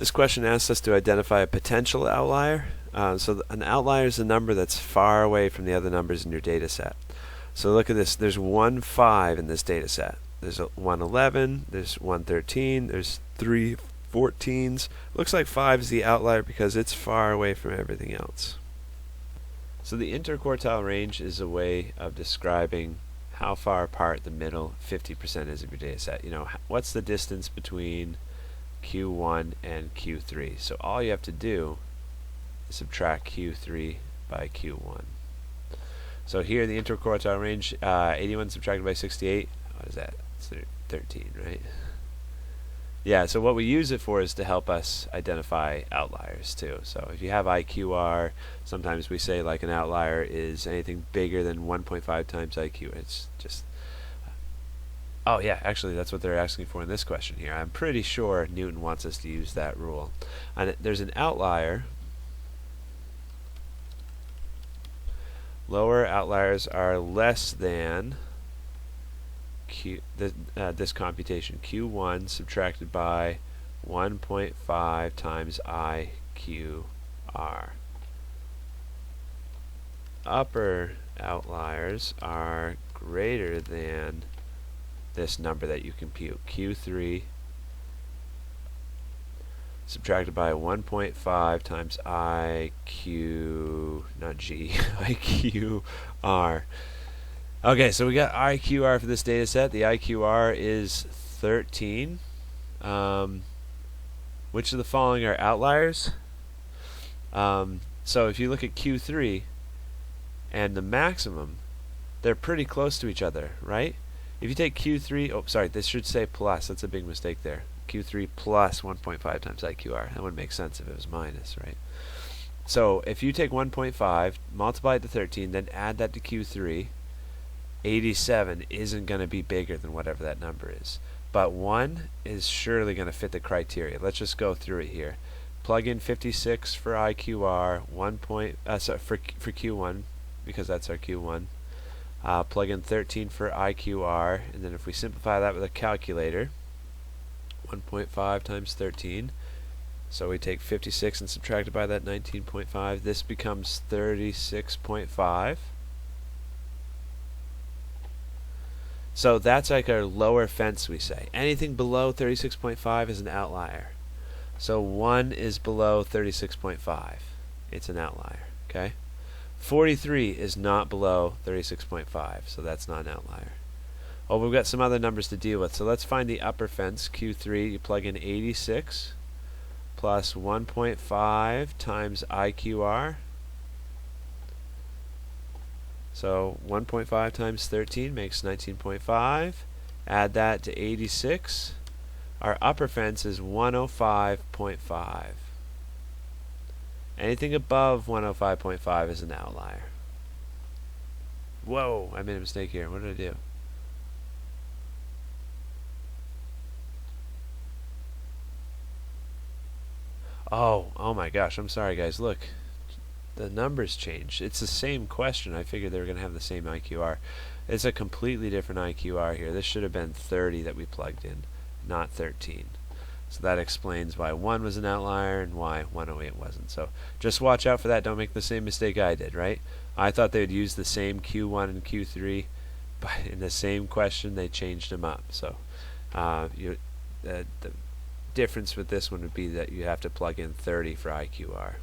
This question asks us to identify a potential outlier. An outlier is a number that's far away from the other numbers in your data set. So look at this. There's 1 5 in this data set. There's 1 11, there's 1 13, there's 3 14s. Looks like 5 is the outlier because it's far away from everything else. So the interquartile range is a way of describing how far apart the middle 50% is of your data set. You know, what's the distance between Q1 and Q3? So all you have to do is subtract Q3 by Q1. So here the interquartile range, 81 subtracted by 68, what is that? It's 13, right? Yeah, so what we use it for is to help us identify outliers too. So if you have IQR, sometimes we say like an outlier is anything bigger than 1.5 times IQ. It's just, oh yeah, actually that's what they're asking for in this question here. I'm pretty sure Newton wants us to use that rule. And there's an outlier. Lower outliers are less than this computation, Q1 subtracted by 1.5 times IQR. Upper outliers are greater than this number that you compute, Q3 subtracted by 1.5 times IQ, not G, IQR. Okay, so we got IQR for this data set. The IQR is 13. Which of the following are outliers? So if you look at Q3 and the maximum, they're pretty close to each other, right? If you take Q3, oh sorry, this should say plus, that's a big mistake there. Q3 plus 1.5 times IQR. That would make sense if it was minus, right? So if you take 1.5, multiply it to 13, then add that to Q3, 87 isn't going to be bigger than whatever that number is. But 1 is surely going to fit the criteria. Let's just go through it here. Plug in 56 for IQR, for Q1, because that's our Q1. Plug in 13 for IQR, and then if we simplify that with a calculator, 1.5 times 13. So we take 56 and subtract it by that 19.5. This becomes 36.5. So that's like our lower fence, we say. Anything below 36.5 is an outlier. So 1 is below 36.5. It's an outlier, okay? 43 is not below 36.5, so that's not an outlier. Oh, we've got some other numbers to deal with. So let's find the upper fence, Q3. You plug in 86 plus 1.5 times IQR. So 1.5 times 13 makes 19.5. Add that to 86. Our upper fence is 105.5. Anything above 105.5 is an outlier. Whoa, I made a mistake here. What did I do? Oh my gosh, I'm sorry guys. Look, the numbers changed. It's the same question. I figured they were going to have the same IQR. It's a completely different IQR here. This should have been 30 that we plugged in, not 13. So that explains why 1 was an outlier and why 108 wasn't. So just watch out for that. Don't make the same mistake I did, right? I thought they would use the same Q1 and Q3, but in the same question they changed them up. So the difference with this one would be that you have to plug in 30 for IQR.